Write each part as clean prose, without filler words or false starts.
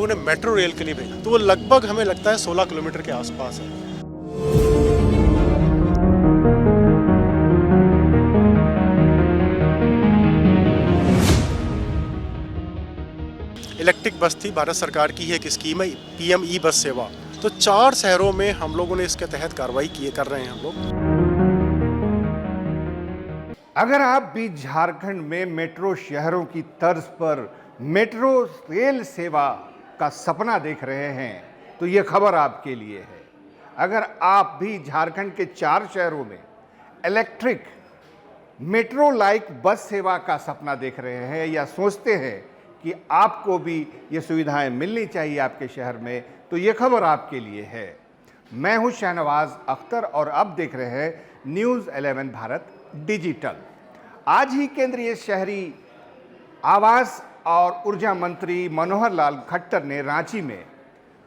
लोगों ने metro rail के लिए भेजा, तो वो लगभग हमें लगता है 16 किलोमीटर के आसपास है। इलेक्ट्रिक बस थी, भारत सरकार की एक स्कीम है पीएम ई बस सेवा। तो 4 शहरों में हम लोगों ने इसके तहत कार्रवाई कर रहे हैं हम लोग। अगर आप भी झारखंड में मेट्रो शहरों की तर्ज पर मेट्रो रेल सेवा का सपना देख रहे हैं तो ये खबर आपके लिए है। अगर आप भी झारखंड के 4 शहरों में इलेक्ट्रिक मेट्रो लाइक बस सेवा का सपना देख रहे हैं या सोचते हैं कि आपको भी ये सुविधाएं मिलनी चाहिए आपके शहर में, तो ये खबर आपके लिए है। मैं हूं शहनवाज अख्तर और अब देख रहे हैं न्यूज़ 11 भारत डिजिटल। आज ही केंद्रीय शहरी आवास और ऊर्जा मंत्री मनोहर लाल खट्टर ने रांची में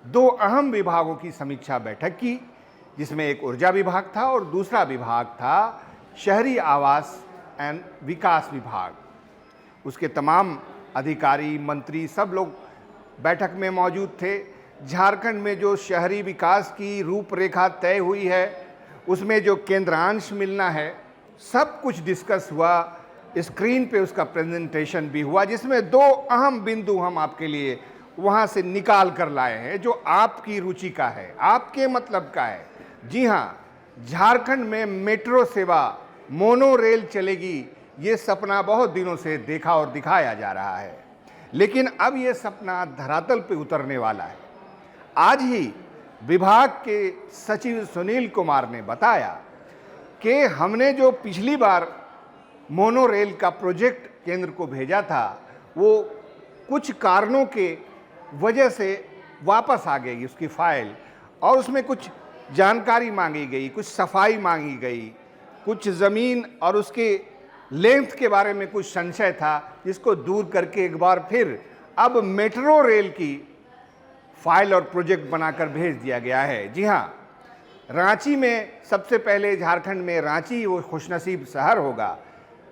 2 अहम विभागों की समीक्षा बैठक की, जिसमें एक ऊर्जा विभाग था और दूसरा विभाग था शहरी आवास एवं विकास विभाग। उसके तमाम अधिकारी, मंत्री, सब लोग बैठक में मौजूद थे। झारखंड में जो शहरी विकास की रूपरेखा तय हुई है, उसमें जो केंद्रांश मिलना है, सब कुछ डिस्कस हुआ। स्क्रीन पे उसका प्रेजेंटेशन भी हुआ, जिसमें 2 अहम बिंदु हम आपके लिए वहाँ से निकाल कर लाए हैं, जो आपकी रुचि का है, आपके मतलब का है। जी हाँ, झारखंड में मेट्रो सेवा, मोनो रेल चलेगी, ये सपना बहुत दिनों से देखा और दिखाया जा रहा है, लेकिन अब ये सपना धरातल पे उतरने वाला है। आज ही विभाग के सचिव सुनील कुमार ने बताया कि हमने जो पिछली बार मोनो रेल का प्रोजेक्ट केंद्र को भेजा था, वो कुछ कारणों के वजह से वापस आ गई उसकी फाइल, और उसमें कुछ जानकारी मांगी गई, कुछ सफाई मांगी गई, कुछ ज़मीन और उसके लेंथ के बारे में कुछ संशय था, जिसको दूर करके एक बार फिर अब मेट्रो रेल की फाइल और प्रोजेक्ट बनाकर भेज दिया गया है। जी हाँ, रांची में सबसे पहले, झारखंड में रांची वो खुशनसीब शहर होगा,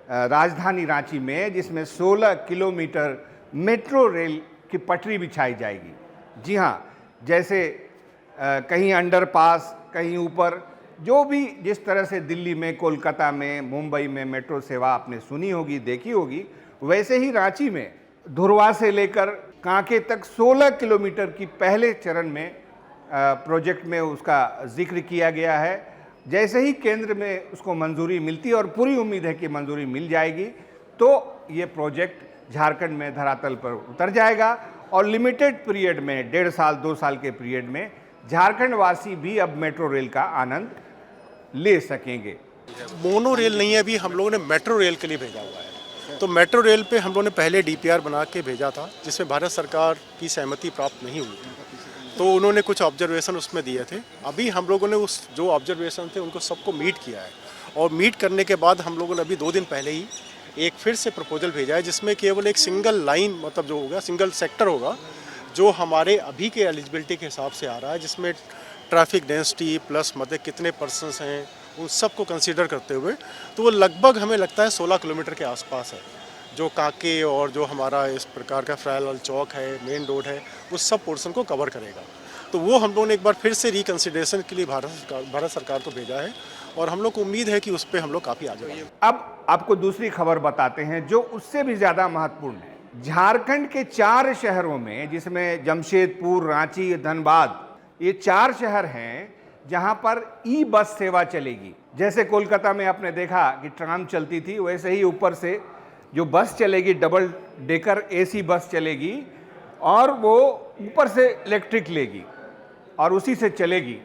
राजधानी रांची में, जिसमें 16 किलोमीटर मेट्रो रेल की पटरी बिछाई जाएगी। जी हाँ, जैसे कहीं अंडरपास, कहीं ऊपर, जो भी जिस तरह से दिल्ली में, कोलकाता में, मुंबई में मेट्रो सेवा आपने सुनी होगी, देखी होगी, वैसे ही रांची में धुरवा से लेकर कांके तक 16 किलोमीटर की पहले चरण में प्रोजेक्ट में उसका जिक्र किया गया है। जैसे ही केंद्र में उसको मंजूरी मिलती है, और पूरी उम्मीद है कि मंजूरी मिल जाएगी, तो ये प्रोजेक्ट झारखंड में धरातल पर उतर जाएगा और लिमिटेड पीरियड में, 1.5 साल 2 साल के पीरियड में झारखंड वासी भी अब मेट्रो रेल का आनंद ले सकेंगे। मोनो रेल नहीं है, अभी हम लोगों ने मेट्रो रेल के लिए भेजा हुआ है। तो मेट्रो रेल पे हम लोगों ने पहले डीपीआर बना के भेजा था, जिसमें भारत सरकार की सहमति प्राप्त नहीं हुई थी, तो उन्होंने कुछ ऑब्जर्वेशन उसमें दिए थे। अभी हम लोगों ने उस जो ऑब्जर्वेशन थे उनको सबको मीट किया है, और मीट करने के बाद हम लोगों ने अभी 2 दिन पहले ही एक फिर से प्रपोजल भेजा है, जिसमें केवल एक सिंगल लाइन, मतलब जो होगा सिंगल सेक्टर होगा, जो हमारे अभी के एलिजिबिलिटी के हिसाब से आ रहा है, जिसमें ट्रैफिक डेंसिटी प्लस मतलब कितने पर्सन्स हैं, उन सबको कंसीडर करते हुए, तो वो लगभग हमें लगता है 16 किलोमीटर के आसपास है। जो काके और जो हमारा इस प्रकार का फ्रायलाल चौक है, मेन रोड है, उस सब पोर्शन को कवर करेगा। तो वो हम लोगों ने एक बार फिर से रिकन्सिडरेशन के लिए भारत सरकार को भेजा है, और हम लोग को उम्मीद है कि उस पर हम लोग काफ़ी आगे बढ़ेंगे। अब आपको दूसरी खबर बताते हैं, जो उससे भी ज़्यादा महत्वपूर्ण है। झारखंड के 4 शहरों में, जिसमें जमशेदपुर, रांची, धनबाद, ये 4 शहर हैं जहां पर ई बस सेवा चलेगी। जैसे कोलकाता में आपने देखा कि ट्राम चलती थी, वैसे ही ऊपर से जो बस चलेगी, डबल डेकर एसी बस चलेगी, और वो ऊपर से इलेक्ट्रिक लेगी और उसी से चलेगी।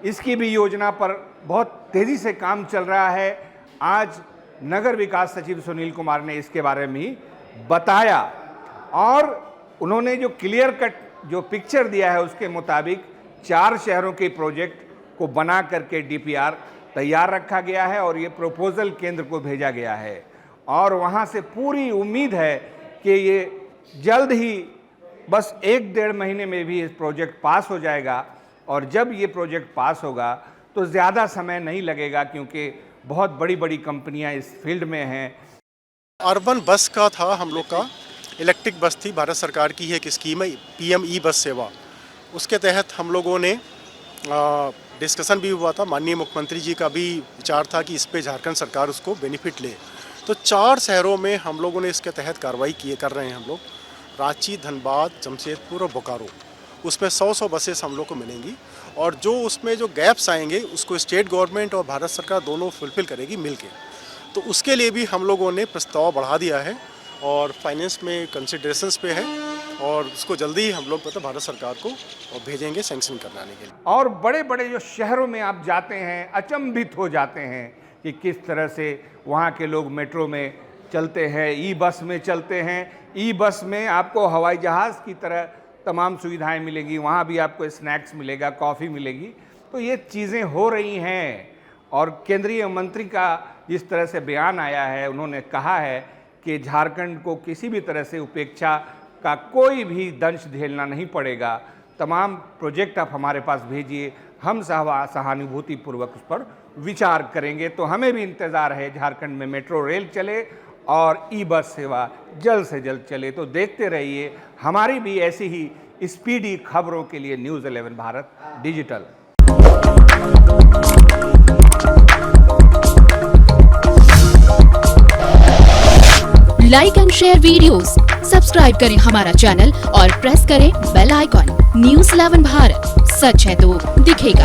इसकी भी योजना पर बहुत तेज़ी से काम चल रहा है। आज नगर विकास सचिव सुनील कुमार ने इसके बारे में ही बताया, और उन्होंने जो क्लियर कट जो पिक्चर दिया है, उसके मुताबिक 4 शहरों के प्रोजेक्ट को बना करके डीपीआर तैयार रखा गया है, और ये प्रपोजल केंद्र को भेजा गया है, और वहाँ से पूरी उम्मीद है कि ये जल्द ही, बस 1-1.5 महीने में भी इस प्रोजेक्ट पास हो जाएगा। और जब ये प्रोजेक्ट पास होगा तो ज़्यादा समय नहीं लगेगा, क्योंकि बहुत बड़ी बड़ी कंपनियां इस फील्ड में हैं। अर्बन बस का था हम लोग का, इलेक्ट्रिक बस थी, भारत सरकार की है एक स्कीम है PM ई बस सेवा, उसके तहत हम लोगों ने डिस्कशन भी हुआ था। माननीय मुख्यमंत्री जी का भी विचार था कि इस पे झारखंड सरकार उसको बेनिफिट ले। तो 4 शहरों में हम लोगों ने इसके तहत कार्रवाई कर रहे हैं हम लोग, रांची, धनबाद, जमशेदपुर और बोकारो। उसमें 100 बसेस हम लोग को मिलेंगी और जो उसमें जो गैप्स आएंगे उसको स्टेट गवर्नमेंट और भारत सरकार दोनों फुलफिल करेगी मिलके। तो उसके लिए भी हम लोगों ने प्रस्ताव बढ़ा दिया है और फाइनेंस में कंसिडरेशंस पे है और उसको जल्दी ही हम लोग मतलब भारत सरकार को भेजेंगे सैंक्शन कराने के लिए। और बड़े बड़े जो शहरों में आप जाते हैं, अचंभित हो जाते हैं कि किस तरह से वहाँ के लोग मेट्रो में चलते हैं, ई बस में चलते हैं। ई बस में आपको हवाई जहाज़ की तरह तमाम सुविधाएं मिलेंगी, वहाँ भी आपको स्नैक्स मिलेगा, कॉफ़ी मिलेगी। तो ये चीज़ें हो रही हैं और केंद्रीय मंत्री का जिस तरह से बयान आया है, उन्होंने कहा है कि झारखंड को किसी भी तरह से उपेक्षा का कोई भी दंश झेलना नहीं पड़ेगा। तमाम प्रोजेक्ट आप हमारे पास भेजिए, हम सहानुभूतिपूर्वक उस पर विचार करेंगे। तो हमें भी इंतज़ार है झारखंड में मेट्रो रेल चले और ई बस सेवा जल्द से जल्द चले। तो देखते रहिए हमारी भी ऐसी ही स्पीडी खबरों के लिए news 11 Bharat digital. Like and share videos, subscribe करें हमारा चैनल और प्रेस करें बेल आइकॉन। न्यूज़ 11 भारत, सच है तो दिखेगा।